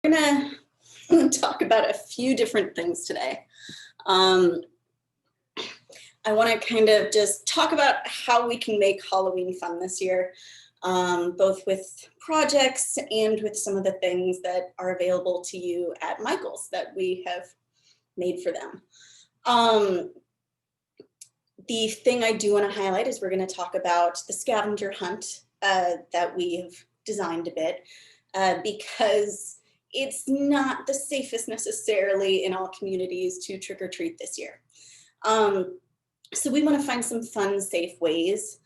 We're gonna talk about a few different things today. I want to kind of just talk about how we can make Halloween fun this year, both with projects and with some of the things that are available to you at Michael's that we have made for them. The thing I do want to highlight is we're going to talk about the scavenger hunt that we've designed a bit because it's not the safest necessarily in all communities to trick or treat this year. So we want to find some fun, safe ways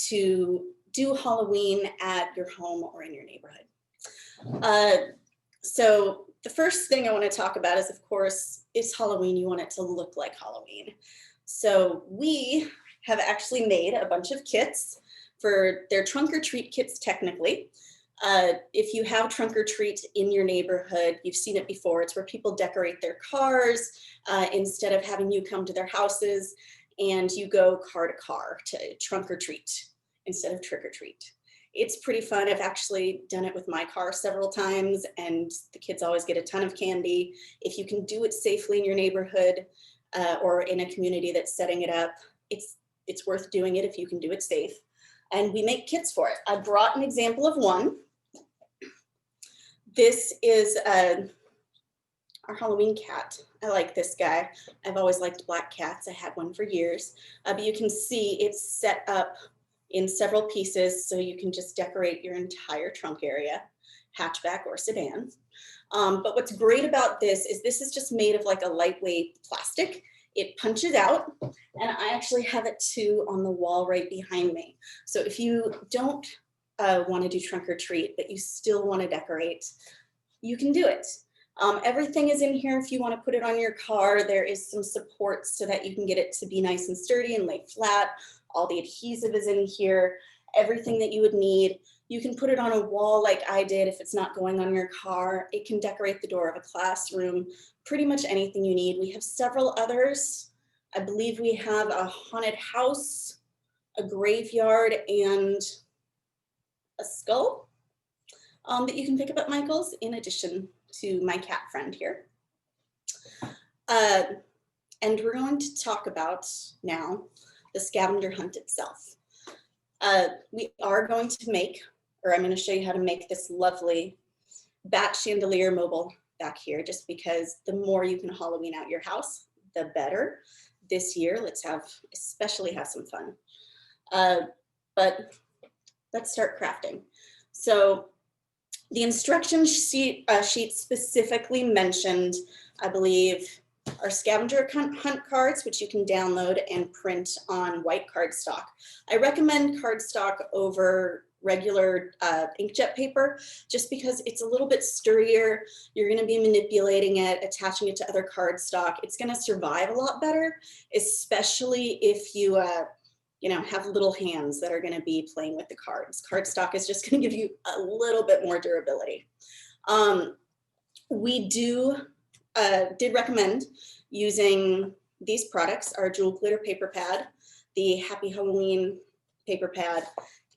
to do Halloween at your home or in your neighborhood. So the first thing I want to talk about is, of course, it's Halloween. You want it to look like Halloween. So we have actually made a bunch of kits for their trunk or treat kits technically. If you have trunk or treat in your neighborhood, you've seen it before. It's where people decorate their cars instead of having you come to their houses, and you go car to car to trunk or treat instead of trick or treat. It's pretty fun. I've actually done it with my car several times, and the kids always get a ton of candy. If you can do it safely in your neighborhood or in a community that's setting it up, it's worth doing it if you can do it safe. And we make kits for it. I brought an example of one. This is our Halloween cat. I like this guy. I've always liked black cats. I had one for years. But you can see it's set up in several pieces, so you can just decorate your entire trunk area, hatchback or sedan. But what's great about this is just made of like a lightweight plastic. It punches out, and I actually have it too on the wall right behind me. So if you don't want to do trunk or treat, but you still want to decorate, you can do it. Everything is in here. If you want to put it on your car, there is some support so that you can get it to be nice and sturdy and lay flat. All the adhesive is in here, everything that you would need. You can put it on a wall like I did if it's not going on your car. It can decorate the door of a classroom, pretty much anything you need. We have several others. I believe we have a haunted house, a graveyard, and a skull that you can pick up at Michael's, in addition to my cat friend here. And we're going to talk about now the scavenger hunt itself. We are going to make, or I'm going to show you how to make this lovely bat chandelier mobile back here, just because the more you can Halloween out your house, the better. This year, let's especially have some fun. But let's start crafting. So the instruction sheet specifically mentioned, I believe, our scavenger hunt cards, which you can download and print on white cardstock. I recommend cardstock over regular inkjet paper, just because it's a little bit sturdier. You're going to be manipulating it, attaching it to other cardstock. It's going to survive a lot better, especially if you have little hands that are going to be playing with the cards. Cardstock is just going to give you a little bit more durability. We did recommend using these products, our Jewel Glitter Paper Pad, the Happy Halloween Paper Pad,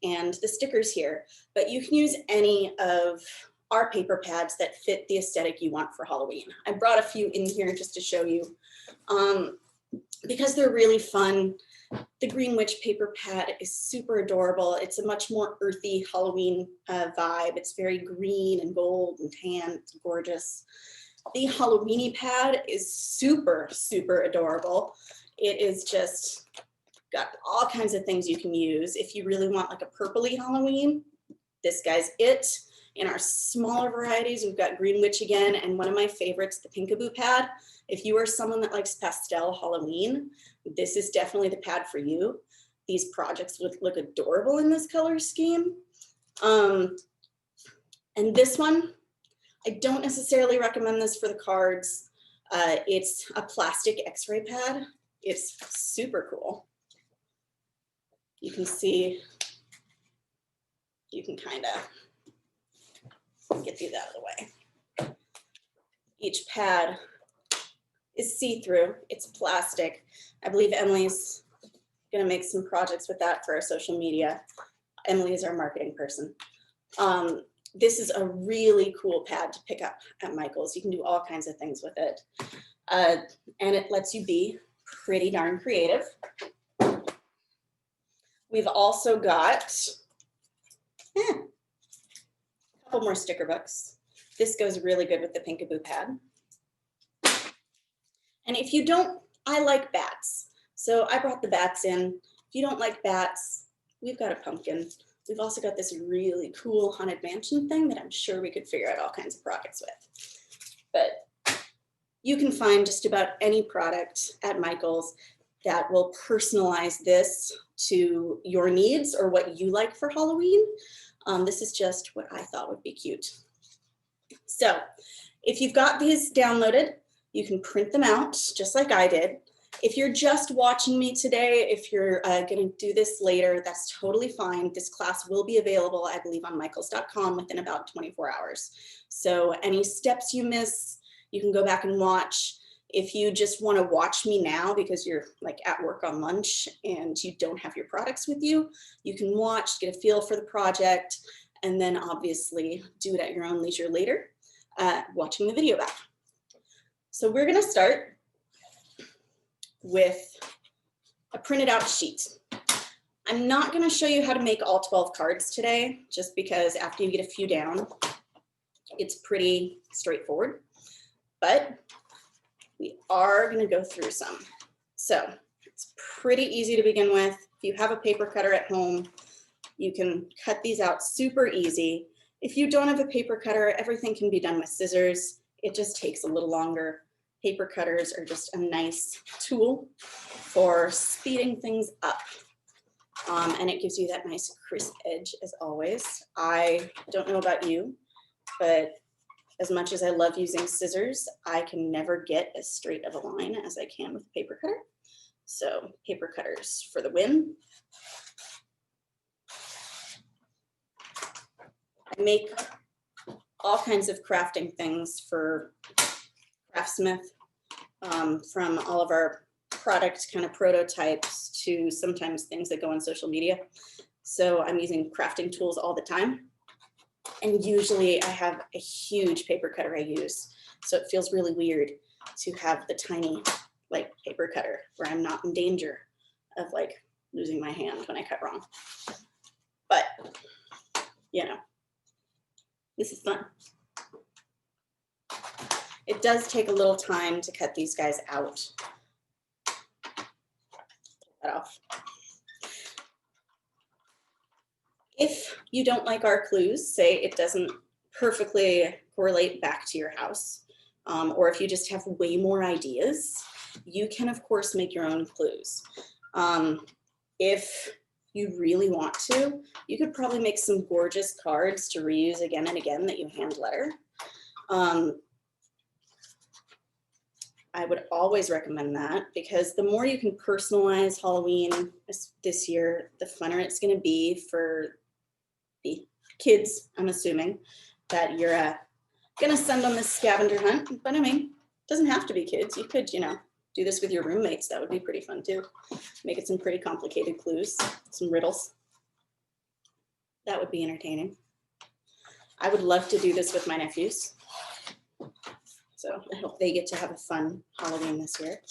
and the stickers here. But you can use any of our paper pads that fit the aesthetic you want for Halloween. I brought a few in here just to show you because they're really fun. The Green Witch paper pad is super adorable. It's a much more earthy Halloween vibe. It's very green and gold and tan. It's gorgeous. The Halloweeny pad is super, super adorable. It is just got all kinds of things you can use. If you really want like a purpley Halloween, this guy's it. In our smaller varieties, we've got Green Witch again, and one of my favorites, the Pinkaboo pad. If you are someone that likes pastel Halloween, this is definitely the pad for you. These projects would look adorable in this color scheme. And this one, I don't necessarily recommend this for the cards. It's a plastic X-ray pad. It's super cool. You can see, you can kind of get these out of the way. Each pad is see-through. It's plastic. I believe Emily's gonna make some projects with that for our social media. Emily is our marketing person. This is a really cool pad to pick up at Michael's. You can do all kinds of things with it. And it lets you be pretty darn creative. We've also got a couple more sticker books. This goes really good with the Pinkaboo pad. And if you don't, I like bats. So I brought the bats in. If you don't like bats, we've got a pumpkin. We've also got this really cool haunted mansion thing that I'm sure we could figure out all kinds of products with. But you can find just about any product at Michael's that will personalize this to your needs or what you like for Halloween. This is just what I thought would be cute. So if you've got these downloaded, you can print them out just like I did. If you're just watching me today, if you're gonna do this later, that's totally fine. This class will be available, I believe, on michaels.com within about 24 hours. So any steps you miss, you can go back and watch. If you just wanna watch me now because you're like at work on lunch and you don't have your products with you, you can watch, get a feel for the project, and then obviously do it at your own leisure later, watching the video back. So we're gonna start with a printed out sheet. I'm not gonna show you how to make all 12 cards today, just because after you get a few down, it's pretty straightforward, but we are gonna go through some. So it's pretty easy to begin with. If you have a paper cutter at home, you can cut these out super easy. If you don't have a paper cutter, everything can be done with scissors. It just takes a little longer. Paper cutters are just a nice tool for speeding things up. And it gives you that nice crisp edge as always. I don't know about you, but as much as I love using scissors, I can never get as straight of a line as I can with a paper cutter. So paper cutters for the win. I make all kinds of crafting things for Craftsmith, from all of our product kind of prototypes to sometimes things that go on social media. So I'm using crafting tools all the time. And usually I have a huge paper cutter I use. So it feels really weird to have the tiny like paper cutter where I'm not in danger of like losing my hand when I cut wrong. But, you know, this is fun. It does take a little time to cut these guys out. That off. If you don't like our clues, say it doesn't perfectly correlate back to your house, or if you just have way more ideas, you can of course make your own clues. If you really want to, you could probably make some gorgeous cards to reuse again and again that you hand letter. I would always recommend that because the more you can personalize Halloween this year, the funner it's going to be for the kids, I'm assuming, that you're going to send on this scavenger hunt. But I mean, it doesn't have to be kids. You could, you know, do this with your roommates. That would be pretty fun too. Make it some pretty complicated clues, some riddles. That would be entertaining. I would love to do this with my nephews. So I hope they get to have a fun Halloween this year.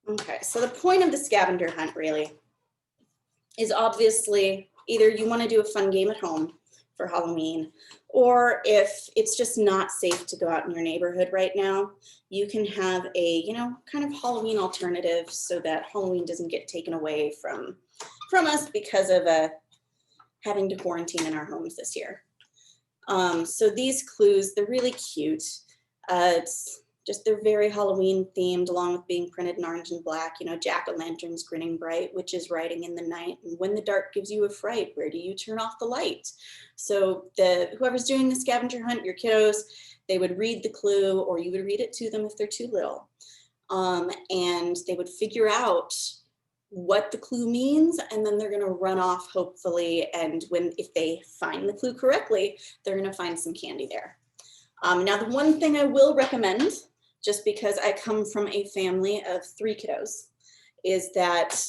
Okay, so the point of the scavenger hunt really is obviously either you want to do a fun game at home for Halloween, or if it's just not safe to go out in your neighborhood right now, you can have a, you know, kind of Halloween alternative so that Halloween doesn't get taken away from us because of having to quarantine in our homes this year. So these clues, they're really cute. It's just, they're very Halloween themed, along with being printed in orange and black, you know, jack-o'-lanterns grinning bright, witches riding in the night, and when the dark gives you a fright, where do you turn off the light? So whoever's doing the scavenger hunt, your kiddos, they would read the clue, or you would read it to them if they're too little. And they would figure out what the clue means, and then they're gonna run off hopefully, and if they find the clue correctly, they're gonna find some candy there. Now the one thing I will recommend, just because I come from a family of 3 kiddos, is that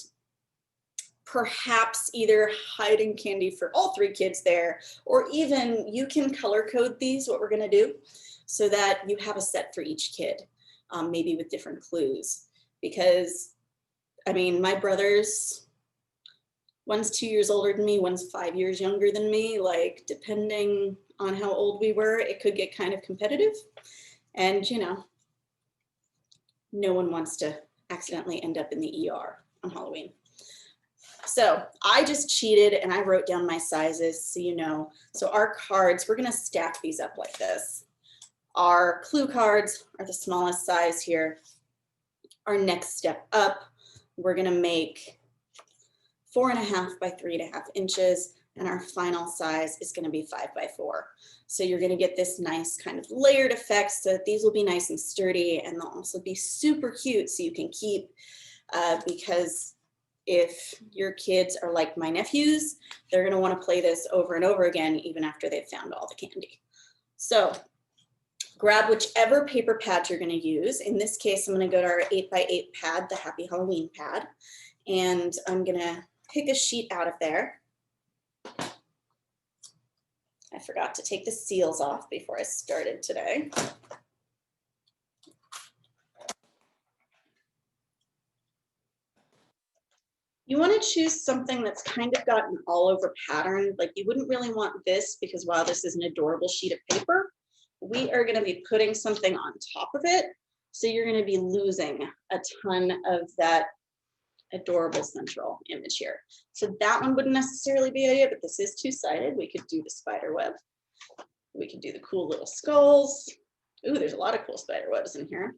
perhaps either hiding candy for all 3 kids there, or even you can color code these, what we're gonna do, so that you have a set for each kid, maybe with different clues. Because, I mean, my brothers, one's 2 years older than me, one's 5 years younger than me, like depending on how old we were, it could get kind of competitive. And you know, no one wants to accidentally end up in the ER on Halloween. So I just cheated and I wrote down my sizes so you know. So our cards, we're gonna stack these up like this. Our clue cards are the smallest size here. Our next step up, we're gonna make 4.5 by 3.5 inches, and our final size is gonna be 5 by 4. So you're gonna get this nice kind of layered effect so that these will be nice and sturdy, and they'll also be super cute so you can keep, because if your kids are like my nephews, they're gonna wanna play this over and over again, even after they've found all the candy. So grab whichever paper pad you're gonna use. In this case, I'm gonna go to our 8 by 8 pad, the Happy Halloween pad, and I'm gonna pick a sheet out of there. I forgot to take the seals off before I started today. You want to choose something that's kind of got an all over pattern. Like you wouldn't really want this, because while this is an adorable sheet of paper, we are going to be putting something on top of it. So you're going to be losing a ton of that adorable central image here. So that one wouldn't necessarily be it, but this is two-sided. We could do the spider web. We could do the cool little skulls. Ooh, there's a lot of cool spider webs in here.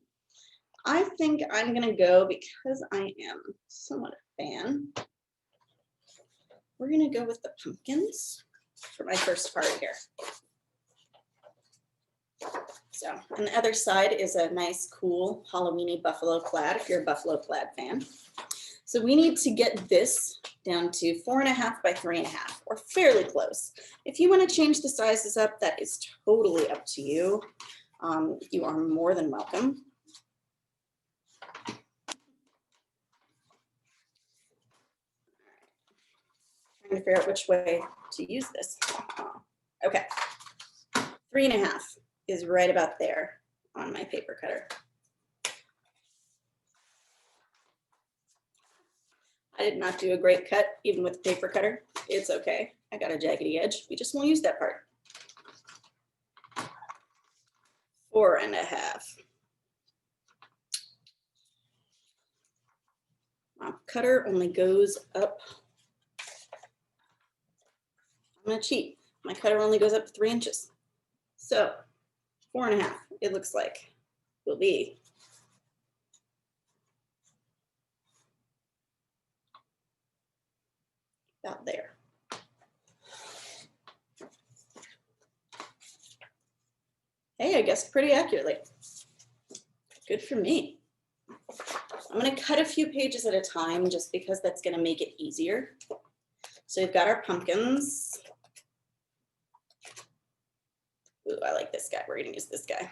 I think I'm gonna go, because I am somewhat a fan, we're gonna go with the pumpkins for my first part here. So, on the other side is a nice, cool Halloweeny buffalo plaid, if you're a buffalo plaid fan. So we need to get this down to 4.5 by 3.5, or fairly close. If you want to change the sizes up, that is totally up to you. You are more than welcome. Trying to figure out which way to use this. Okay, 3.5 is right about there on my paper cutter. I did not do a great cut, even with the paper cutter. It's okay. I got a jaggedy edge. We just won't use that part. 4.5. My cutter only goes up. I'm gonna cheat. My cutter only goes up 3 inches. So 4.5, it looks like, will be about there. Hey, I guessed pretty accurately. Good for me. I'm gonna cut a few pages at a time just because that's gonna make it easier. So we've got our pumpkins. Ooh, I like this guy. We're gonna use this guy.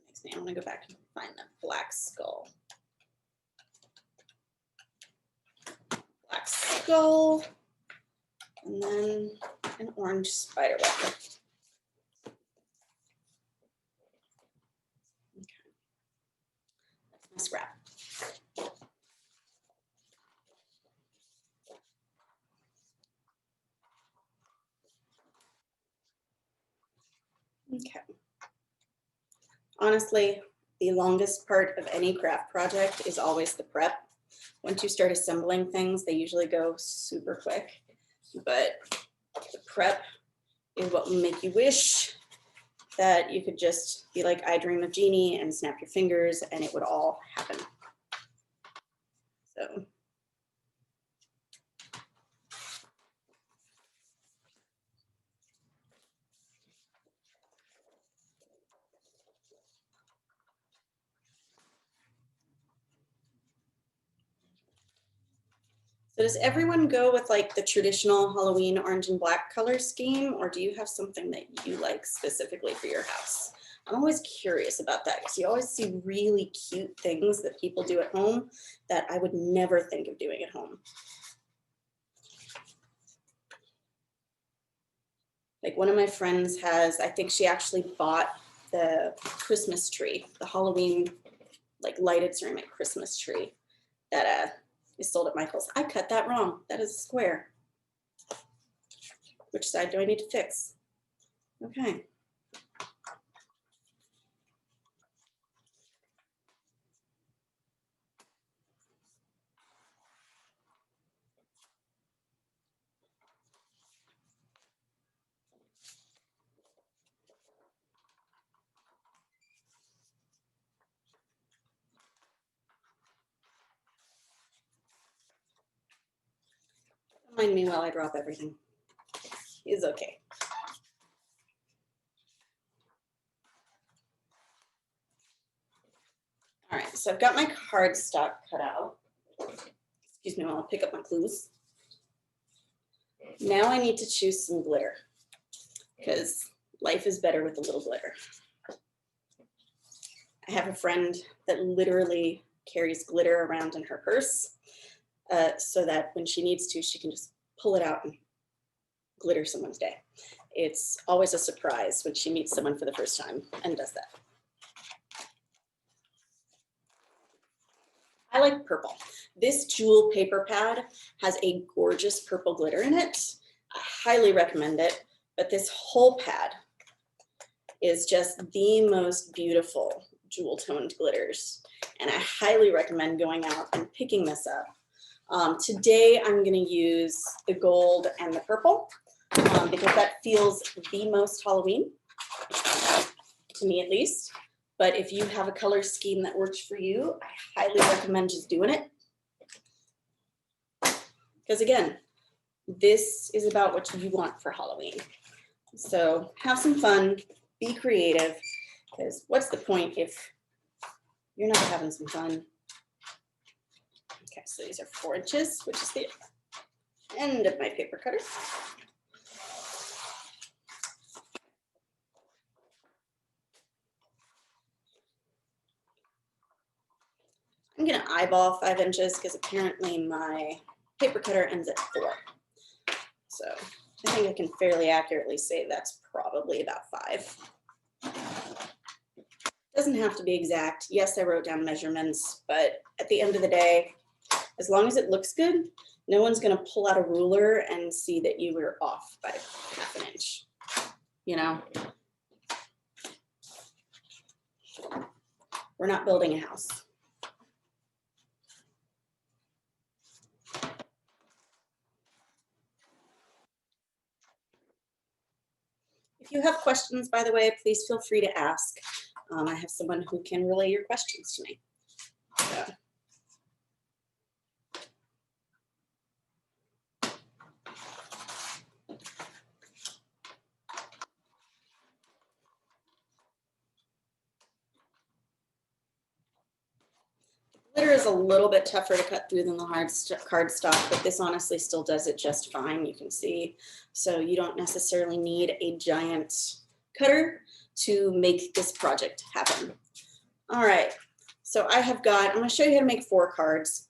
Next thing, I'm gonna go back and find the black skull. Black skull, and then an orange spider web. Okay. That's my scrap. Okay. Honestly, the longest part of any craft project is always the prep. Once you start assembling things, they usually go super quick, but the prep is what will make you wish that you could just be like I Dream of Jeannie and snap your fingers and it would all happen. So. So does everyone go with like the traditional Halloween orange and black color scheme, or do you have something that you like specifically for your house? I'm always curious about that because you always see really cute things that people do at home that I would never think of doing at home. Like one of my friends has, I think she actually bought the Christmas tree, the Halloween like lighted ceramic Christmas tree that is sold at Michael's. I cut that wrong. That is a square. Which side do I need to fix? Okay. Don't mind me while I drop everything. It's okay. All right, so I've got my cardstock cut out. Excuse me while I'll pick up my clues. Now I need to choose some glitter because life is better with a little glitter. I have a friend that literally carries glitter around in her purse so that when she needs to, she can just pull it out and glitter someone's day. It's always a surprise when she meets someone for the first time and does that. I like purple. This jewel paper pad has a gorgeous purple glitter in it. I highly recommend it, but this whole pad is just the most beautiful jewel toned glitters. And I highly recommend going out and picking this up. Today I'm gonna use the gold and the purple because that feels the most Halloween, to me at least. But if you have a color scheme that works for you, I highly recommend just doing it. Because again, this is about what you want for Halloween. So have some fun, be creative, because what's the point if you're not having some fun? Okay, so these are 4 inches, which is the end of my paper cutter. I'm gonna eyeball 5 inches because apparently my paper cutter ends at 4. So I think I can fairly accurately say that's probably about 5. Doesn't have to be exact. Yes, I wrote down measurements, but at the end of the day, as long as it looks good, no one's gonna pull out a ruler and see that you were off by half an inch, you know? We're not building a house. If you have questions, by the way, please feel free to ask. I have someone who can relay your questions to me. So. Glitter is a little bit tougher to cut through than the hard cardstock, but this honestly still does it just fine, you can see. So you don't necessarily need a giant cutter to make this project happen. All right, so I'm gonna show you how to make 4 cards,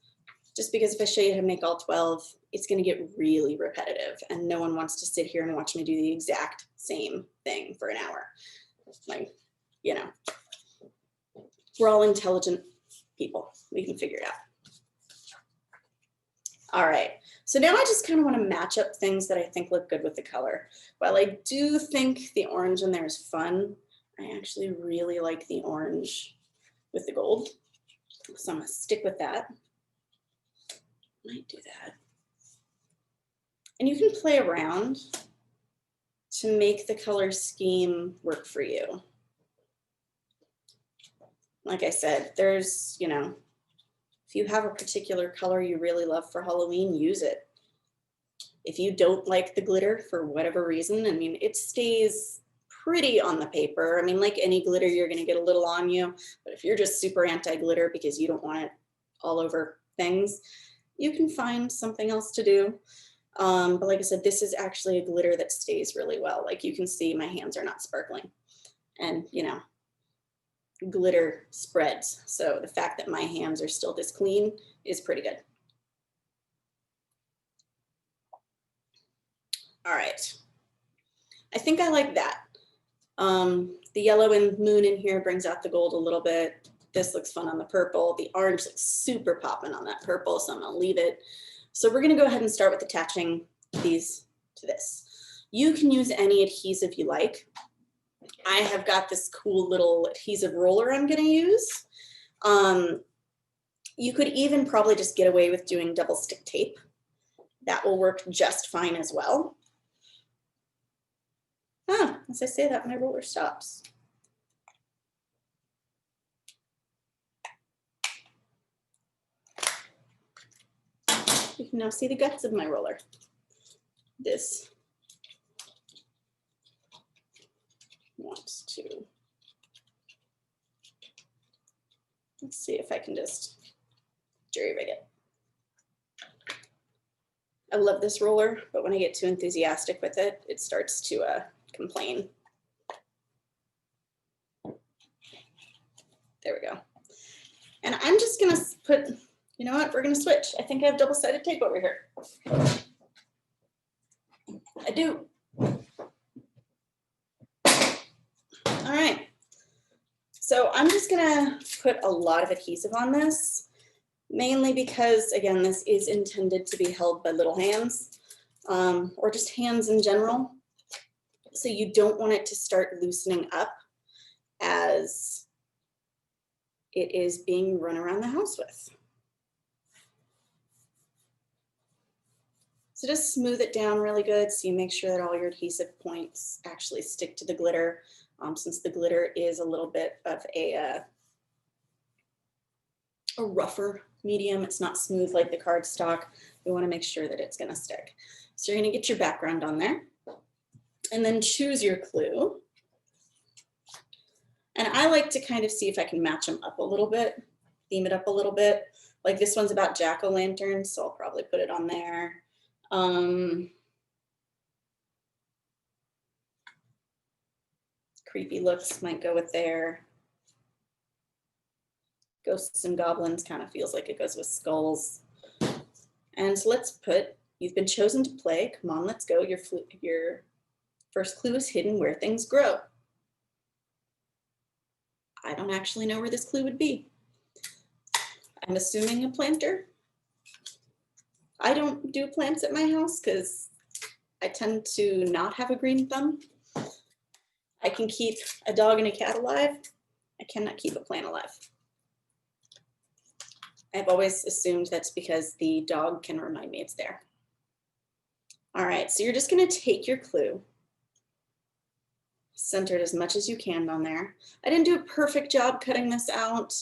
just because if I show you how to make all 12, it's gonna get really repetitive and no one wants to sit here and watch me do the exact same thing for an hour. Like, you know, we're all intelligent people. We can figure it out. All right, so now I just kind of want to match up things that I think look good with the color. While I do think the orange in there is fun, I actually really like the orange with the gold. So I'm gonna stick with that. Might do that. And you can play around to make the color scheme work for you. Like I said, there's, you know, if you have a particular color you really love for Halloween, use it. If you don't like the glitter for whatever reason, I mean, it stays pretty on the paper. I mean, like any glitter, you're gonna get a little on you, but if you're just super anti-glitter because you don't want it all over things, you can find something else to do. But like I said, this is actually a glitter that stays really well. Like you can see my hands are not sparkling, and you know, glitter spreads. So the fact that my hands are still this clean is pretty good. All right, I think I like that. The yellow and moon in here brings out the gold a little bit. This looks fun on the purple. The orange looks super popping on that purple, so I'm gonna leave it. So we're gonna go ahead and start with attaching these to this. You can use any adhesive you like. I have got this cool little adhesive roller I'm gonna use. You could even probably just get away with doing double stick tape. That will work just fine as well. As I say that, my roller stops. You can now see the guts of my roller. This wants to, let's see if I can just jerry rig it. I love this roller, but when I get too enthusiastic with it, it starts to complain. There we go. And I'm just gonna put, you know what, we're gonna switch. I think I have double-sided tape over here. I do. All right. So I'm just gonna put a lot of adhesive on this, mainly because, again, this is intended to be held by little hands, or just hands in general. So you don't want it to start loosening up as it is being run around the house with. So just smooth it down really good so you make sure that all your adhesive points actually stick to the glitter, since the glitter is a little bit of a rougher medium. It's not smooth like the cardstock. We want to make sure that it's going to stick. So you're going to get your background on there and then choose your clue. And I like to kind of see if I can match them up a little bit, theme it up a little bit. Like this one's about jack-o'-lanterns, so I'll probably put it on there. Creepy looks might go with there. Ghosts and goblins kind of feels like it goes with skulls. And so let's put, you've been chosen to play. Come on, let's go. Your first clue is hidden where things grow. I don't actually know where this clue would be. I'm assuming a planter. I don't do plants at my house because I tend to not have a green thumb. I can keep a dog and a cat alive. I cannot keep a plant alive. I've always assumed that's because the dog can remind me it's there. All right, so you're just gonna take your clue, center it as much as you can on there. I didn't do a perfect job cutting this out.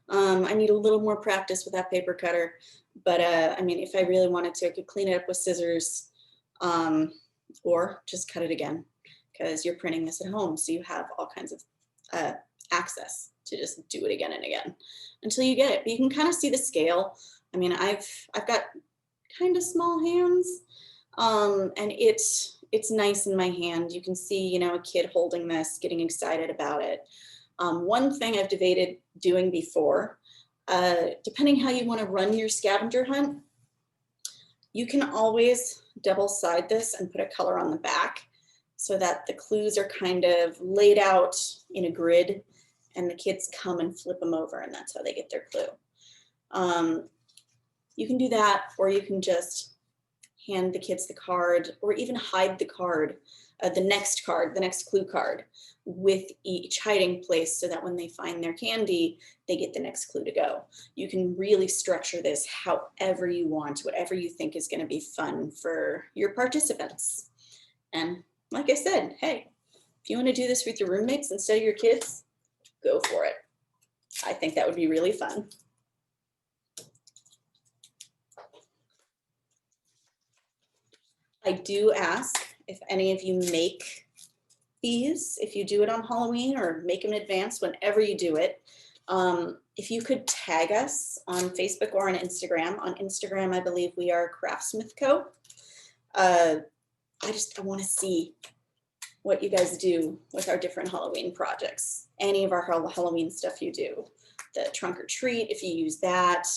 I need a little more practice with that paper cutter, but I mean, if I really wanted to, I could clean it up with scissors, or just cut it again, because you're printing this at home, so you have all kinds of access to just do it again and again until you get it. But you can kind of see the scale. I mean, I've got kind of small hands, and it's nice in my hand. You can see, you know, a kid holding this, getting excited about it. One thing I've debated doing before, depending how you want to run your scavenger hunt, you can always double side this and put a color on the back so that the clues are kind of laid out in a grid and the kids come and flip them over and that's how they get their clue. You can do that, or you can just hand the kids the card, or even hide the card, the next clue card with each hiding place so that when they find their candy, they get the next clue to go. You can really structure this however you want, whatever you think is going to be fun for your participants. And like I said, hey, if you want to do this with your roommates instead of your kids, go for it. I think that would be really fun. I do ask if any of you make these, if you do it on Halloween or make them in advance, whenever you do it, If you could tag us on Facebook or on Instagram. On Instagram, I believe we are Craftsmith Co. I want to see what you guys do with our different Halloween projects. Any of our Halloween stuff you do. The trunk or treat, if you use that.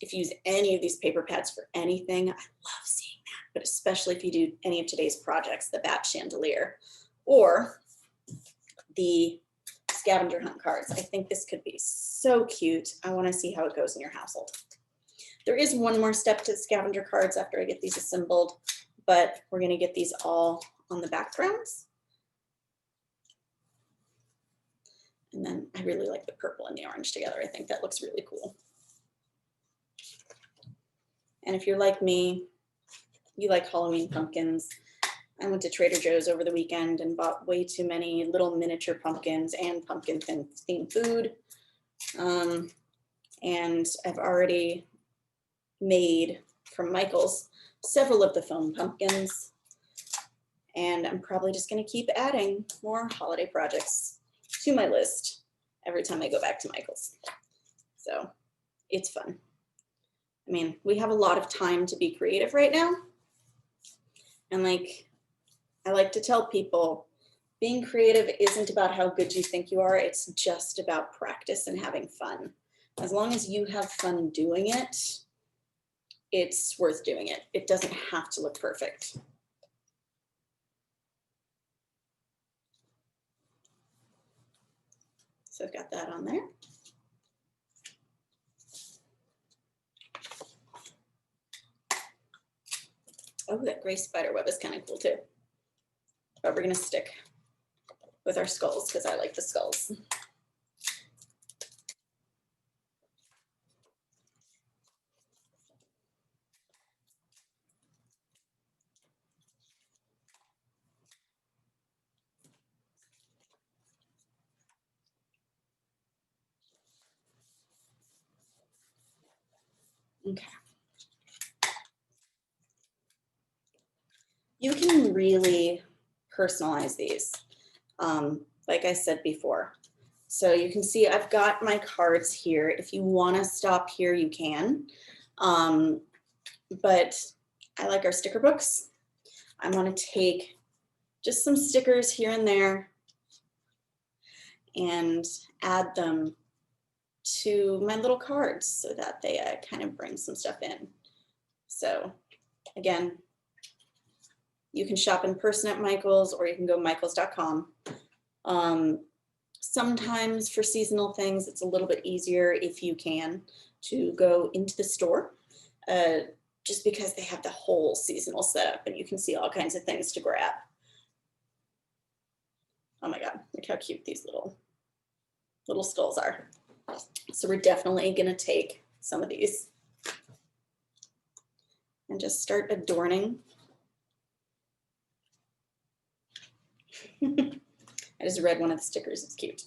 If you use any of these paper pads for anything, I love seeing that, but especially if you do any of today's projects, the bat chandelier or the scavenger hunt cards. I think this could be so cute. I want to see how it goes in your household. There is one more step to the scavenger cards after I get these assembled, but we're going to get these all on the backgrounds. And then I really like the purple and the orange together. I think that looks really cool. And if you're like me, you like Halloween pumpkins. I went to Trader Joe's over the weekend and bought way too many little miniature pumpkins and pumpkin themed food. And I've already made from Michael's several of the foam pumpkins. And I'm probably just going to keep adding more holiday projects to my list every time I go back to Michael's. So it's fun. I mean, we have a lot of time to be creative right now. And like, I like to tell people, being creative isn't about how good you think you are. It's just about practice and having fun. As long as you have fun doing it, it's worth doing it. It doesn't have to look perfect. So I've got that on there. Oh, that gray spider web is kind of cool too. But we're gonna stick with our skulls because I like the skulls. Okay. You can really personalize these, like I said before. So you can see I've got my cards here. If you want to stop here, you can. But I like our sticker books. I want to take just some stickers here and there and add them to my little cards so that they kind of bring some stuff in. So again, you can shop in person at Michael's or you can go michaels.com. Sometimes for seasonal things, it's a little bit easier if you can to go into the store just because they have the whole seasonal setup and you can see all kinds of things to grab. Oh my God, look how cute these little skulls are. So we're definitely gonna take some of these and just start adorning. I just read one of the stickers, it's cute.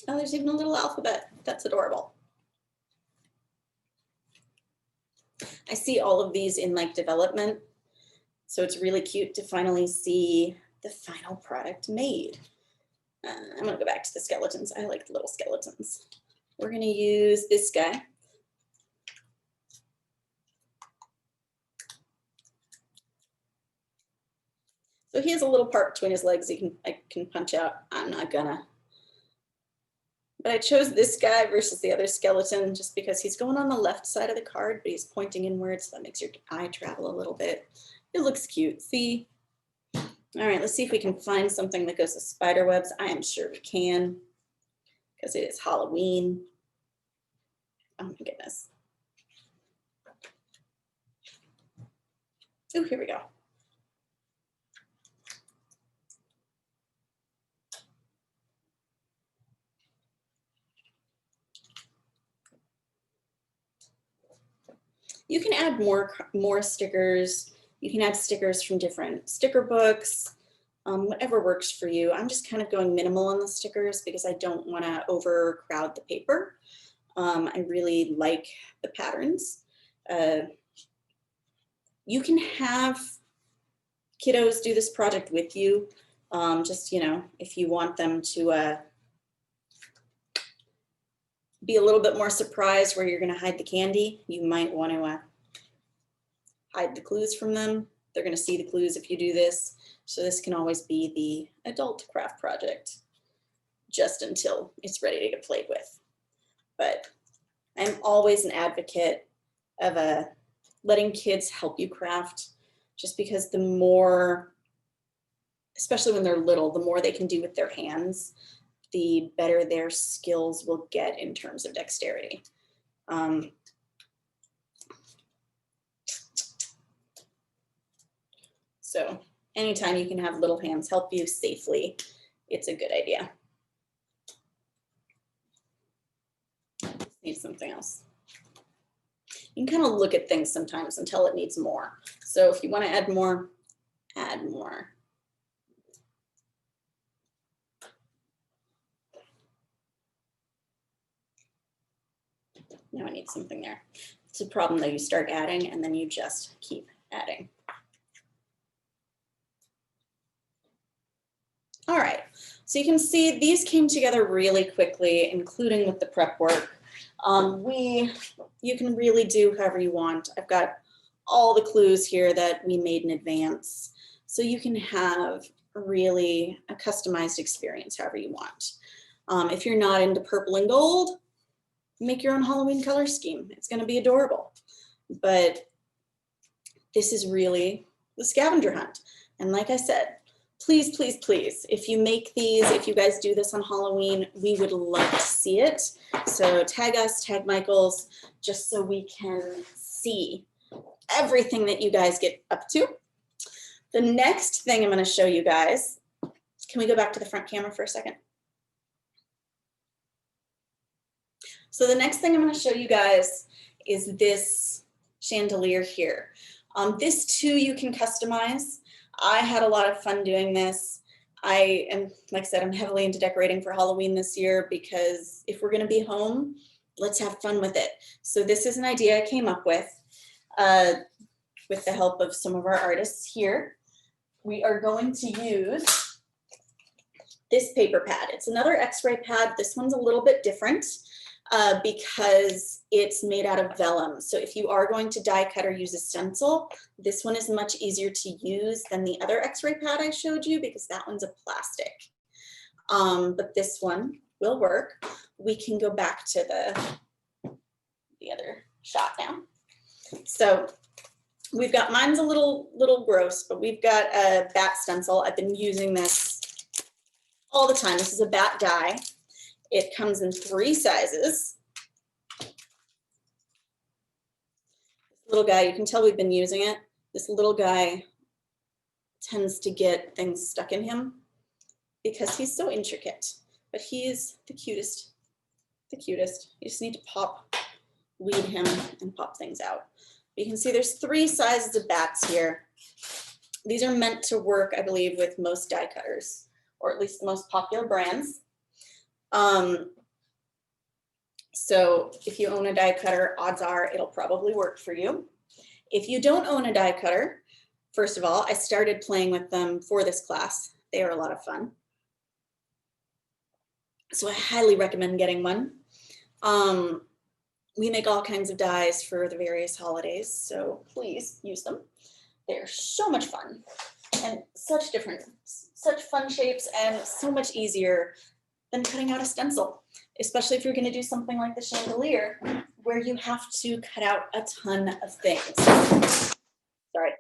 Oh, there's even a little alphabet, that's adorable. I see all of these in like development, so it's really cute to finally see the final product made. I'm gonna go back to the skeletons. I like the little skeletons. We're gonna use this guy. So he has a little part between his legs I can punch out. I'm not gonna. But I chose this guy versus the other skeleton just because he's going on the left side of the card, but he's pointing inwards, so that makes your eye travel a little bit. It looks cute, see? All right, let's see if we can find something that goes with spider webs. I am sure we can, because it is Halloween. Oh my goodness. Oh, here we go. You can add more stickers. You can add stickers from different sticker books, whatever works for you. I'm just kind of going minimal on the stickers because I don't want to overcrowd the paper. I really like the patterns. You can have kiddos do this project with you. Just, you know, if you want them to be a little bit more surprised where you're going to hide the candy, you might want to hide the clues from them. They're going to see the clues if you do this. So this can always be the adult craft project just until it's ready to get played with. But I'm always an advocate of letting kids help you craft, just because the more, especially when they're little, the more they can do with their hands, the better their skills will get in terms of dexterity. So anytime you can have little hands help you safely, it's a good idea. Need something else. You can kind of look at things sometimes until it needs more. So if you want to add more, add more. Now I need something there. It's a problem though, you start adding and then you just keep adding. All right, so you can see these came together really quickly, including with the prep work. You can really do however you want. I've got all the clues here that we made in advance, so you can have really a customized experience however you want. If you're not into purple and gold, make your own Halloween color scheme. It's going to be adorable. But this is really the scavenger hunt. And like I said, please, please, please, if you make these, if you guys do this on Halloween, we would love to see it. So tag us, tag Michaels, just so we can see everything that you guys get up to. The next thing I'm going to show you guys, can we go back to the front camera for a second? So the next thing I'm going to show you guys is this chandelier here. This too you can customize. I had a lot of fun doing this. I am, like I said, I'm heavily into decorating for Halloween this year because if we're going to be home, let's have fun with it. So this is an idea I came up with the help of some of our artists here. We are going to use this paper pad. It's another X-ray pad. This one's a little bit different because it's made out of vellum. So if you are going to die cut or use a stencil, this one is much easier to use than the other X-ray pad I showed you because that one's a plastic. But this one will work. We can go back to the other shot now. So we've got, mine's a little gross, but we've got a bat stencil. I've been using this all the time. This is a bat die. It comes in 3 sizes. This little guy, you can tell we've been using it. This little guy tends to get things stuck in him because he's so intricate, but he is the cutest, the cutest. You just need to weed him and pop things out. You can see there's 3 sizes of bats here. These are meant to work, I believe, with most die cutters, or at least the most popular brands. So if you own a die cutter, odds are it'll probably work for you. If you don't own a die cutter, first of all, I started playing with them for this class. They are a lot of fun. So I highly recommend getting one. We make all kinds of dies for the various holidays, so please use them. They're so much fun and such fun shapes and so much easier than cutting out a stencil, especially if you're going to do something like the chandelier where you have to cut out a ton of things. Sorry.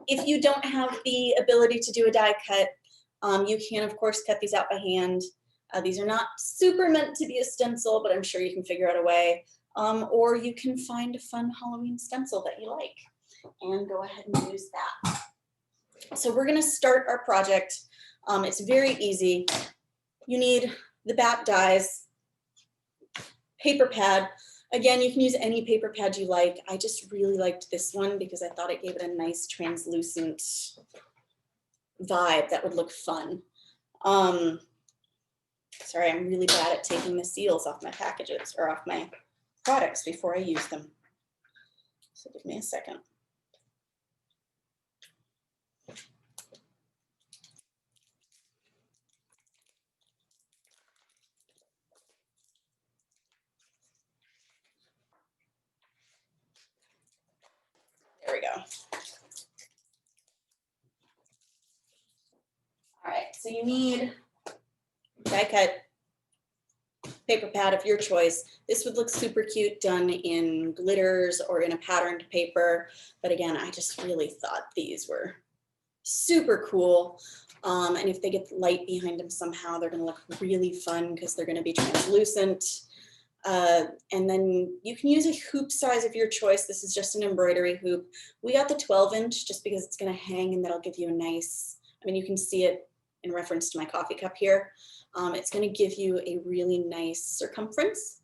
If you don't have the ability to do a die cut, you can of course cut these out by hand. These are not super meant to be a stencil, but I'm sure you can figure out a way. Or you can find a fun Halloween stencil that you like and go ahead and use that. So we're going to start our project. It's very easy. You need the bat dies, paper pad. Again, you can use any paper pad you like. I just really liked this one because I thought it gave it a nice translucent vibe that would look fun. Sorry, I'm really bad at taking the seals off my packages or off my products before I use them. So give me a second. There we go. All right, so you need die cut paper pad of your choice. This would look super cute done in glitters or in a patterned paper. But again, I just really thought these were super cool. And if they get light behind them somehow, they're gonna look really fun because they're gonna be translucent. And then you can use a hoop size of your choice. This is just an embroidery hoop. We got the 12-inch just because it's gonna hang and that'll give you a nice, I mean, you can see it in reference to my coffee cup here. It's gonna give you a really nice circumference.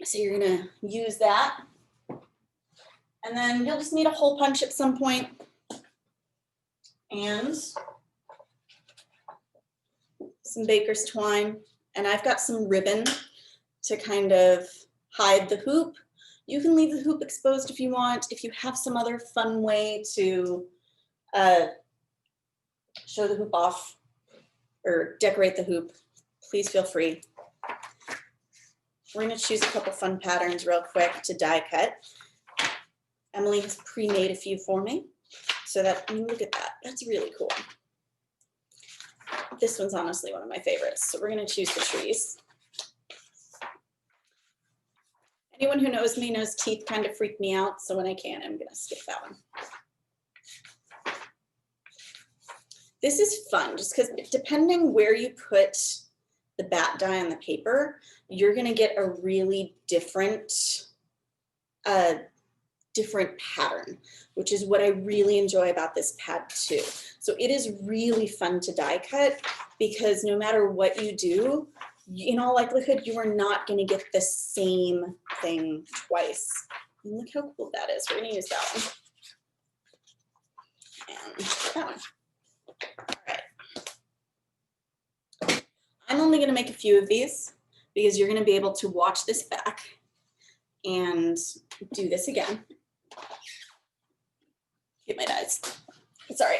So you're gonna use that. And then you'll just need a hole punch at some point. And some baker's twine. And I've got some ribbon to kind of hide the hoop. You can leave the hoop exposed if you want. If you have some other fun way to show the hoop off or decorate the hoop, please feel free. We're gonna choose a couple fun patterns real quick to die cut. Emily has pre-made a few for me. So that, I mean, look at that, that's really cool. This one's honestly one of my favorites. So we're gonna choose the trees. Anyone who knows me knows teeth kind of freak me out. So when I can, I'm gonna skip that one. This is fun just because depending where you put the bat die on the paper, you're gonna get a really different pattern, which is what I really enjoy about this pad too. So it is really fun to die cut because no matter what you do, in all likelihood, you are not going to get the same thing twice. And look how cool that is. We're going to use that one. And that one. All right. I'm only going to make a few of these because you're going to be able to watch this back and do this again. Get my dies. Sorry.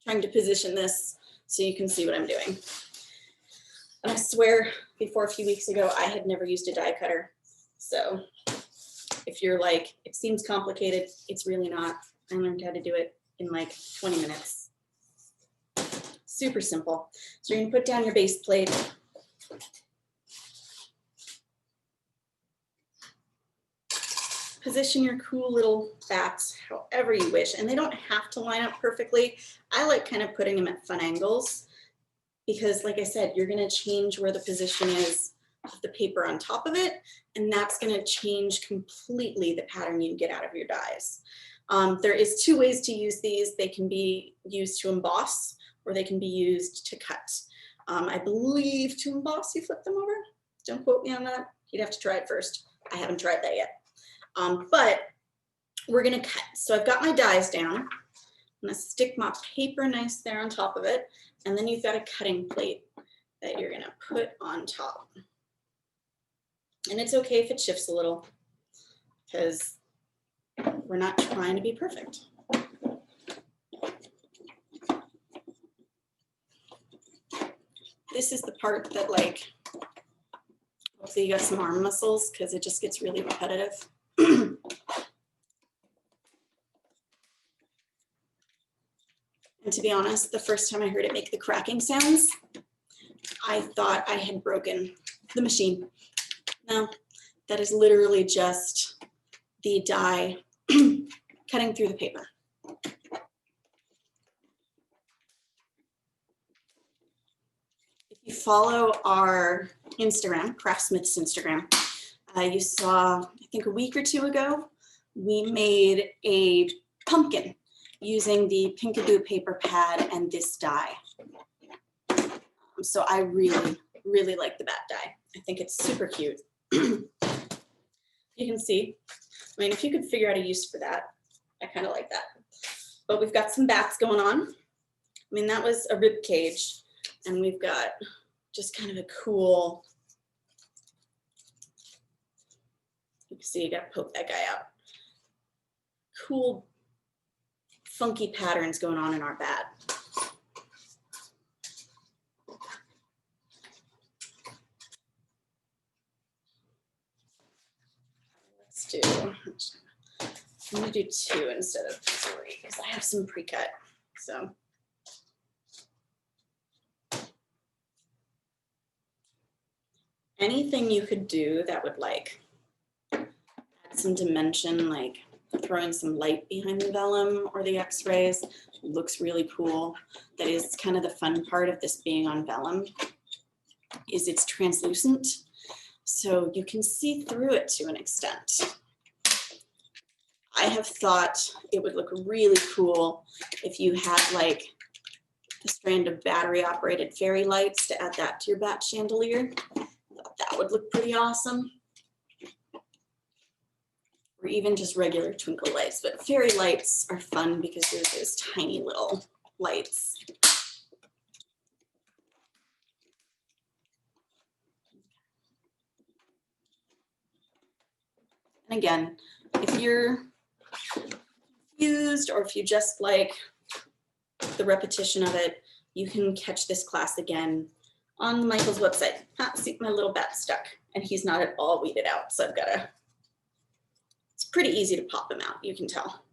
Trying to position this so you can see what I'm doing. And I swear, before a few weeks ago, I had never used a die cutter. So if you're like, it seems complicated, it's really not. I learned how to do it in like 20 minutes. Super simple. So you're gonna put down your base plate. Position your cool little bats however you wish, and they don't have to line up perfectly. I like kind of putting them at fun angles because, like I said, you're going to change where the position is of the paper on top of it, and that's going to change completely the pattern you get out of your dies. There is two ways to use these. They can be used to emboss, or they can be used to cut. I believe to emboss, you flip them over. Don't quote me on that. You'd have to try it first. I haven't tried that yet. But we're gonna cut. So I've got my dies down. I'm gonna stick my paper nice there on top of it. And then you've got a cutting plate that you're gonna put on top. And it's okay if it shifts a little because we're not trying to be perfect. This is the part that, like, hopefully you got some arm muscles because it just gets really repetitive. And to be honest, the first time I heard it make the cracking sounds, I thought I had broken the machine. No, that is literally just the die cutting through the paper. If you follow our Instagram, Craftsmith's Instagram, you saw, I think a week or two ago, we made a pumpkin using the Pinkaboo paper pad and this die. So I really, really like the bat die. I think it's super cute. You can see, I mean, if you could figure out a use for that, I kind of like that. But we've got some bats going on. I mean, that was a rib cage, and we've got just kind of a cool You can see you gotta poke that guy out. Cool, funky patterns going on in our pad. I'm gonna do 2 instead of 3 because I have some pre-cut. So anything you could do that would like add some dimension, like throwing some light behind the vellum or the x-rays, looks really cool. That is kind of the fun part of this being on vellum, is it's translucent. So you can see through it to an extent. I have thought it would look really cool if you had like a strand of battery operated fairy lights to add that to your bat chandelier. I thought that would look pretty awesome. Or even just regular twinkle lights, but fairy lights are fun because there's those tiny little lights. And again, if you're confused or if you just like the repetition of it, you can catch this class again on Michael's website. See, my little bat stuck and he's not at all weeded out. So I've got to, it's pretty easy to pop them out, you can tell,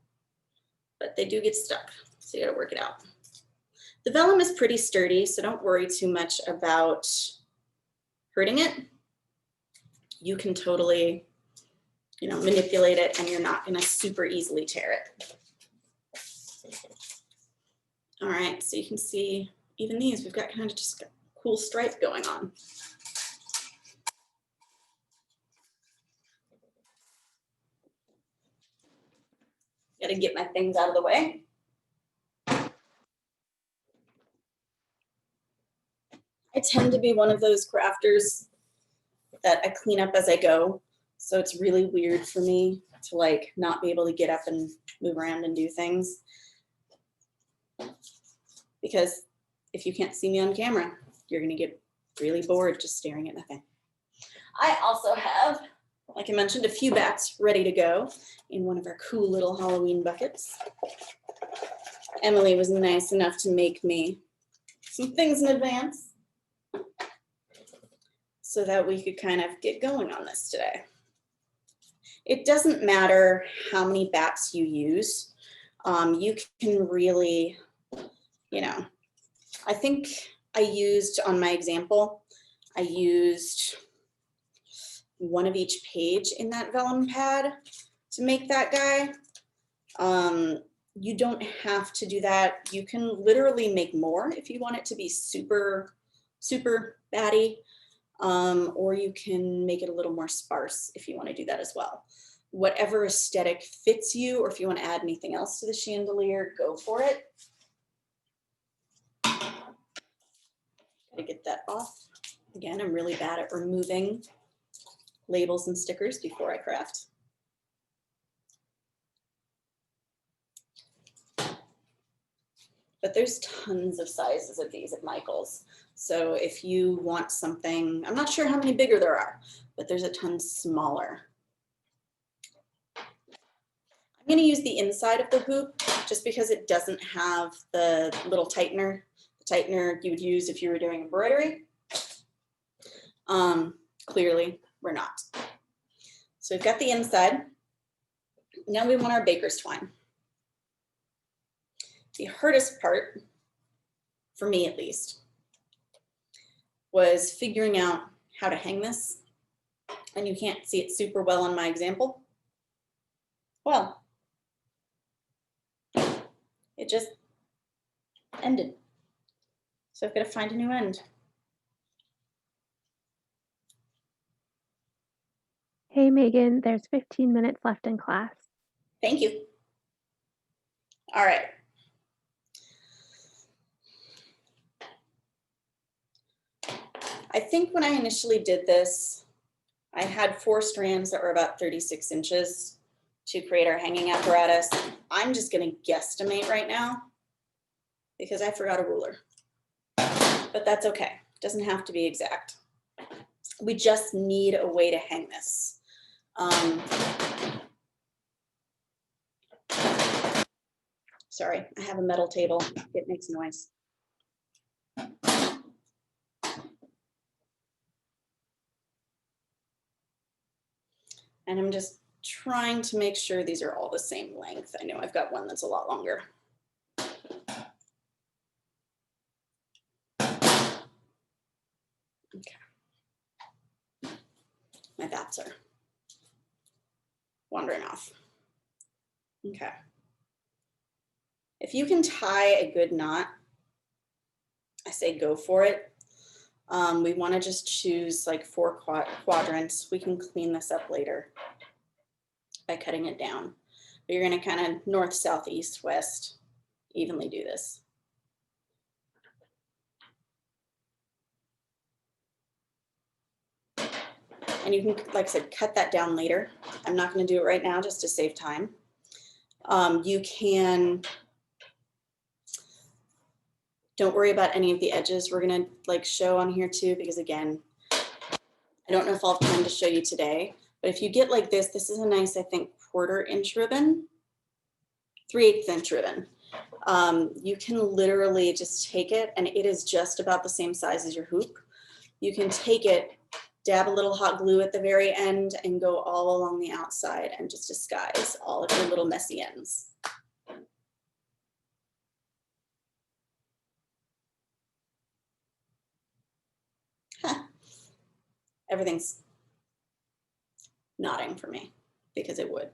but they do get stuck. So you got to work it out. The vellum is pretty sturdy, so don't worry too much about hurting it. You can totally, you know, manipulate it and you're not going to super easily tear it. All right, so you can see even these, we've got kind of just a cool stripe going on. Got to get my things out of the way. I tend to be one of those crafters that I clean up as I go. So it's really weird for me to like not be able to get up and move around and do things. Because if you can't see me on camera, you're gonna get really bored just staring at nothing. I also have, like I mentioned, a few bats ready to go in one of our cool little Halloween buckets. Emily was nice enough to make me some things in advance so that we could kind of get going on this today. It doesn't matter how many bats you use. You can really, you know, I think I used on my example, I used one of each page in that vellum pad to make that guy. You don't have to do that. You can literally make more if you want it to be super, super batty. Or you can make it a little more sparse if you want to do that as well. Whatever aesthetic fits you, or if you want to add anything else to the chandelier, go for it. Gotta get that off. Again, I'm really bad at removing labels and stickers before I craft. But there's tons of sizes of these at Michael's. So if you want something, I'm not sure how many bigger there are, but there's a ton smaller. I'm going to use the inside of the hoop just because it doesn't have the little tightener, the tightener you would use if you were doing embroidery. Clearly, we're not. So we've got the inside. Now we want our baker's twine. The hardest part, for me at least, was figuring out how to hang this. And you can't see it super well on my example. Well, it just ended. So I've got to find a new end. Hey, Megan, there's 15 minutes left in class. Thank you. All right. I think when I initially did this, I had 4 strands that were about 36 inches to create our hanging apparatus. I'm just going to guesstimate right now because I forgot a ruler, but that's okay. It doesn't have to be exact. We just need a way to hang this. Sorry, I have a metal table. It makes noise. And I'm just trying to make sure these are all the same length. I know I've got one that's a lot longer. Okay. My bats are wandering off. Okay. If you can tie a good knot, I say go for it. We want to just choose like 4 quadrants. We can clean this up later by cutting it down. But you're going to kind of north, south, east, west, evenly do this. And you can, like I said, cut that down later. I'm not going to do it right now just to save time. You can, don't worry about any of the edges. We're going to like show on here too, because again, I don't know if I'll have time to show you today, but if you get like this, this is a nice, I think, 1/4 inch ribbon, 3/8 inch ribbon. You can literally just take it, and it is just about the same size as your hoop. You can take it, dab a little hot glue at the very end, and go all along the outside and just disguise all of your little messy ends. Huh. Everything's nodding for me because it would.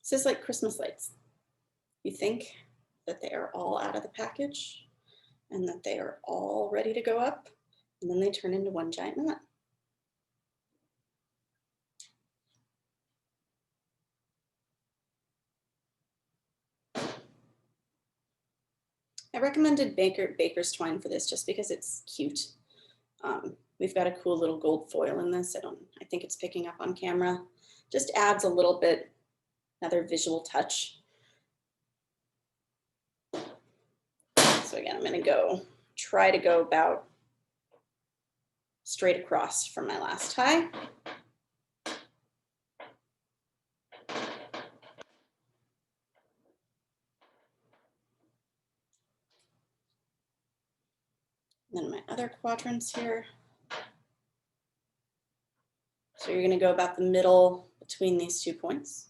This is like Christmas lights. You think that they are all out of the package and that they are all ready to go up, and then they turn into one giant knot. I recommended Baker's Twine for this just because it's cute. We've got a cool little gold foil in this. I think it's picking up on camera. Just adds a little bit, another visual touch. So again, I'm gonna try to go about straight across from my last tie. And then my other quadrants here. So you're going to go about the middle between these 2 points.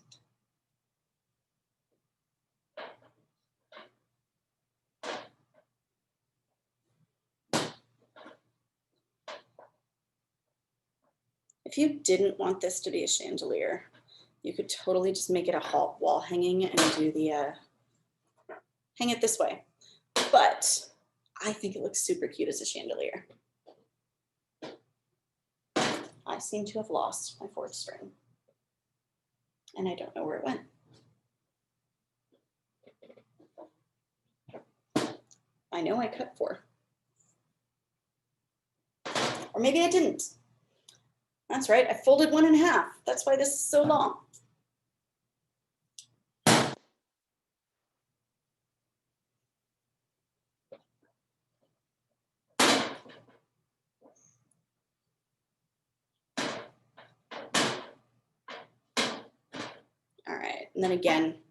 If you didn't want this to be a chandelier, you could totally just make it a wall hanging and do the hang it this way. But I think it looks super cute as a chandelier. I seem to have lost my 4th string, and I don't know where it went. I know I cut 4. Or maybe I didn't. That's right, I folded 1 in half. That's why this is so long. All right, and then again,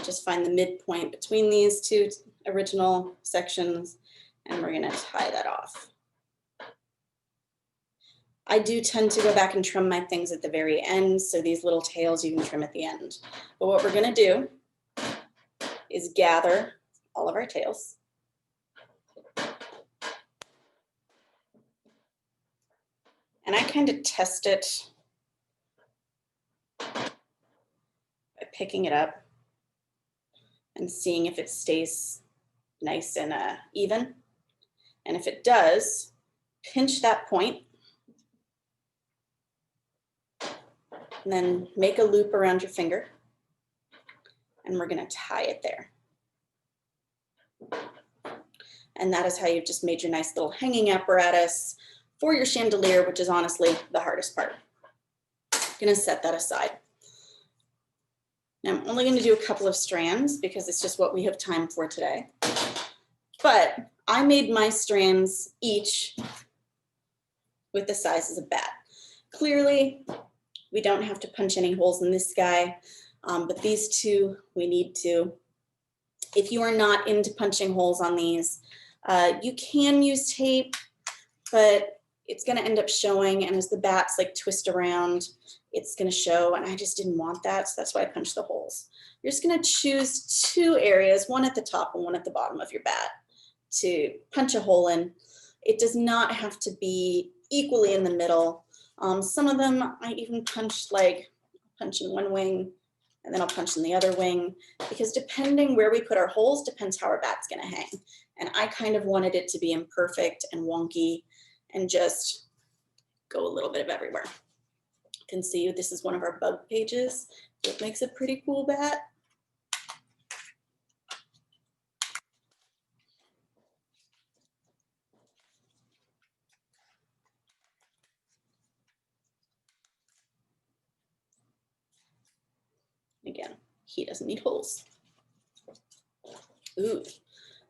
just find the midpoint between these 2 original sections, and we're gonna tie that off. I do tend to go back and trim my things at the very end, so these little tails you can trim at the end. But what we're gonna do is gather all of our tails. And I kind of test it by picking it up and seeing if it stays nice and even. And if it does, pinch that point and then make a loop around your finger. And we're gonna tie it there. And that is how you've just made your nice little hanging apparatus for your chandelier, which is honestly the hardest part. I'm gonna set that aside. Now I'm only gonna do a couple of strands because it's just what we have time for today. But I made my strands each with the sizes of bat. Clearly, we don't have to punch any holes in this guy, but these two, we need to. If you are not into punching holes on these, you can use tape, but it's gonna end up showing, and as the bats like twist around, it's gonna show, and I just didn't want that, so that's why I punched the holes. You're just gonna choose two areas, one at the top and one at the bottom of your bat, to punch a hole in. It does not have to be equally in the middle. Some of them I even punched, like punch in one wing and then I'll punch in the other wing, because depending where we put our holes depends how our bat's gonna hang. And I kind of wanted it to be imperfect and wonky and just go a little bit of everywhere. You can see this is one of our bug pages. It makes a pretty cool bat. Again, he doesn't need holes. Ooh,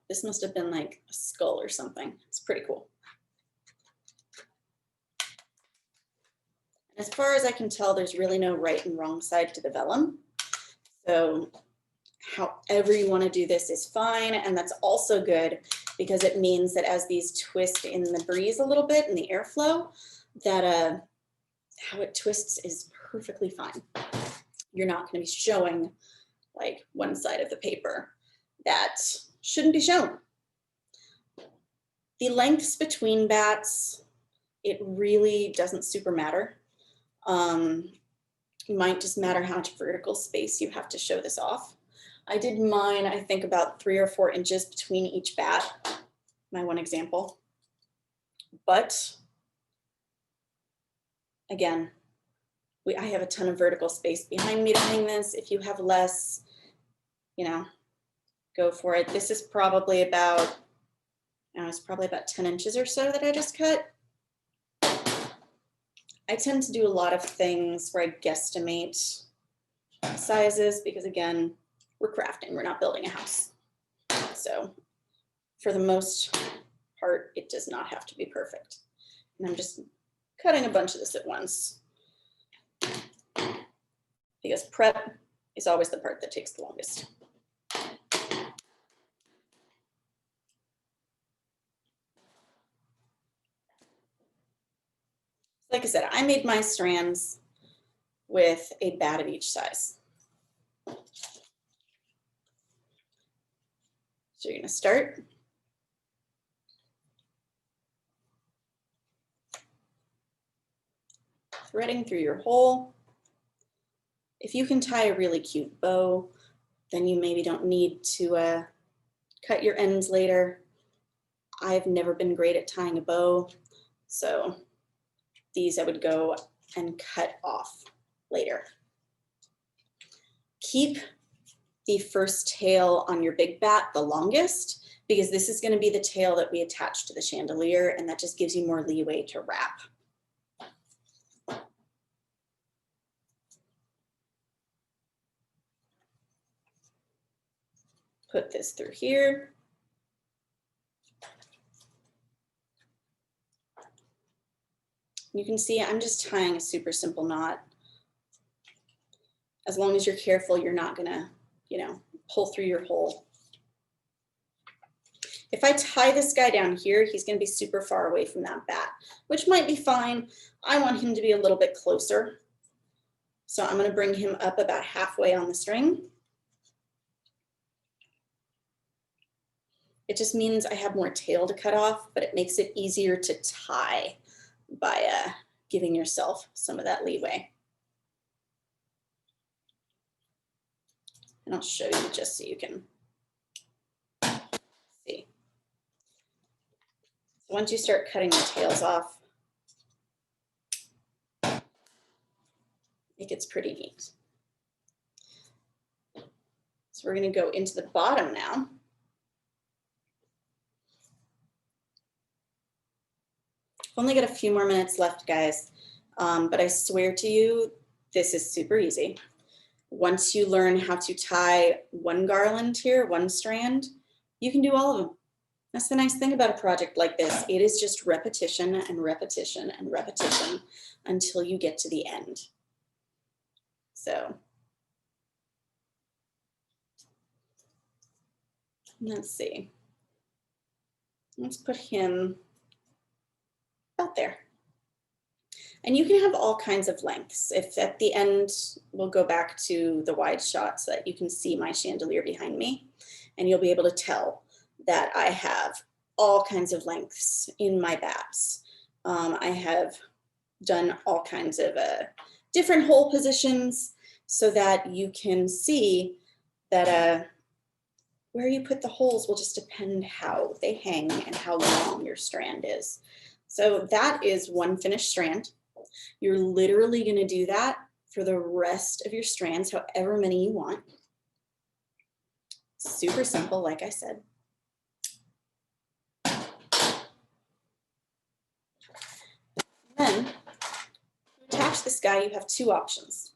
this must have been like a skull or something. It's pretty cool. As far as I can tell, there's really no right and wrong side to the vellum. So however you want to do this is fine. And that's also good because it means that as these twist in the breeze a little bit in the airflow, that how it twists is perfectly fine. You're not going to be showing like one side of the paper that shouldn't be shown. The lengths between bats, it really doesn't super matter. It might just matter how much vertical space you have to show this off. I did mine, I think about 3 or 4 inches between each bat, my one example. But again, I have a ton of vertical space behind me to hang this. If you have less, you know, go for it. This is probably about, it's probably about 10 inches or so that I just cut. I tend to do a lot of things where I guesstimate sizes because again, we're crafting, we're not building a house. So for the most part, it does not have to be perfect. And I'm just cutting a bunch of this at once because prep is always the part that takes the longest. Like I said, I made my strands with a bat of each size. So you're gonna start. Threading through your hole. If you can tie a really cute bow, then you maybe don't need to cut your ends later. I've never been great at tying a bow, so these I would go and cut off later. Keep the first tail on your big bat the longest, because this is going to be the tail that we attach to the chandelier, and that just gives you more leeway to wrap. Put this through here. You can see I'm just tying a super simple knot. As long as you're careful, you're not gonna, pull through your hole. If I tie this guy down here, he's gonna be super far away from that bat, which might be fine. I want him to be a little bit closer. So I'm gonna bring him up about halfway on the string. It just means I have more tail to cut off, but it makes it easier to tie by giving yourself some of that leeway. And I'll show you just so you can see. So once you start cutting the tails off, it gets pretty neat. So we're going to go into the bottom now. only got a few more minutes left, guys, but I swear to you, this is super easy. Once you learn how to tie one garland here, one strand, you can do all of them. That's the nice thing about a project like this. It is just repetition and repetition and repetition until you get to the end. So let's see. Let's put him about there. And you can have all kinds of lengths. If at the end, we'll go back to the wide shot so that you can see my chandelier behind me, and you'll be able to tell that I have all kinds of lengths in my bats. I have done all kinds of different hole positions so that you can see that where you put the holes will just depend how they hang and how long your strand is. So that is one finished strand. You're literally going to do that for the rest of your strands, however many you want. Super simple, like I said. Then, to attach this guy, you have two options.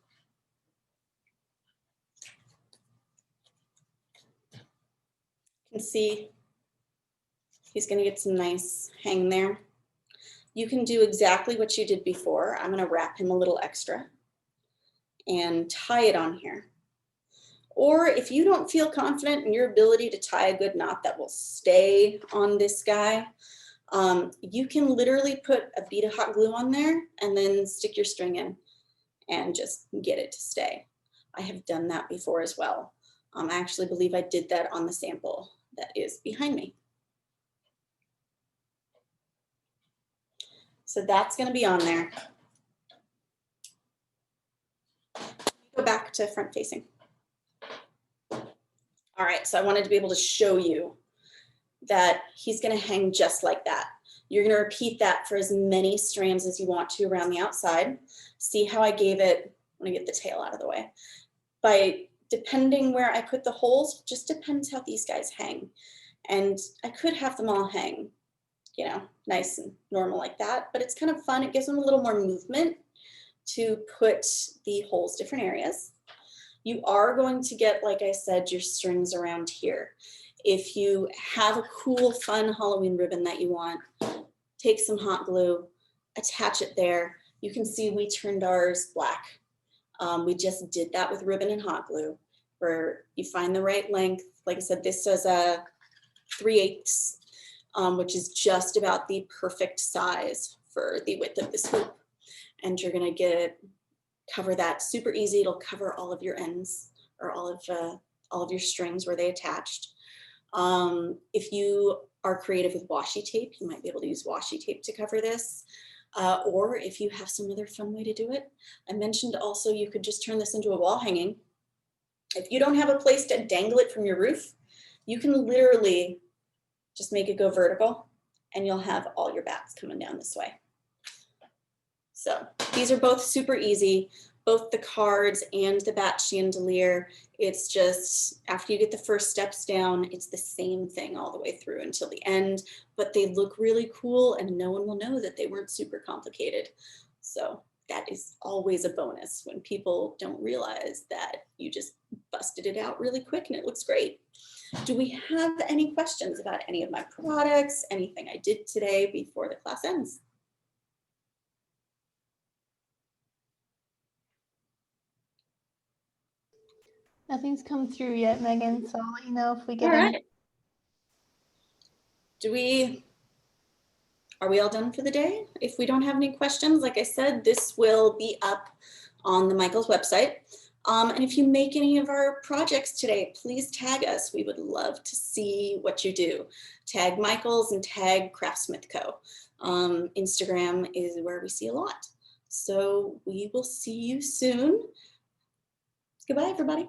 You can see he's going to get some nice hang there. You can do exactly what you did before. I'm going to wrap him a little extra and tie it on here. Or if you don't feel confident in your ability to tie a good knot that will stay on this guy, you can literally put a bead of hot glue on there and then stick your string in and just get it to stay. I have done that before as well. I actually believe I did that on the sample that is behind me. So that's going to be on there. Go back to front facing. All right, so I wanted to be able to show you that he's going to hang just like that. You're going to repeat that for as many strands as you want to around the outside. See how I gave it, let me get the tail out of the way. By depending where I put the holes, just depends how these guys hang. And I could have them all hang, you know, nice and normal like that, but it's kind of fun. It gives them a little more movement to put the holes different areas. You are going to get, like I said, your strings around here. If you have a cool, fun Halloween ribbon that you want, take some hot glue, attach it there. You can see we turned ours black. We just did that with ribbon and hot glue, where you find the right length. Like I said, this does a 3/8, which is just about the perfect size for the width of this hoop. And you're gonna cover that super easy. It'll cover all of your ends or all of your strings where they attached. If you are creative with washi tape, you might be able to use washi tape to cover this. Or if you have some other fun way to do it. I mentioned also you could just turn this into a wall hanging. If you don't have a place to dangle it from your roof, you can literally just make it go vertical and you'll have all your bats coming down this way. So these are both super easy, both the cards and the bat chandelier. It's just after you get the first steps down, it's the same thing all the way through until the end, but they look really cool and no one will know that they weren't super complicated. So that is always a bonus when people don't realize that you just busted it out really quick and it looks great. Do we have any questions about any of my products, anything I did today before the class ends? Nothing's come through yet, Megan, so I'll let you know if we get All any. right. Are we all done for the day? If we don't have any questions, like I said, this will be up on the Michaels website. And if you make any of our projects today, please tag us. We would love to see what you do. Tag Michaels and tag Craftsmith Co. Instagram is where we see a lot. So we will see you soon. Goodbye, everybody.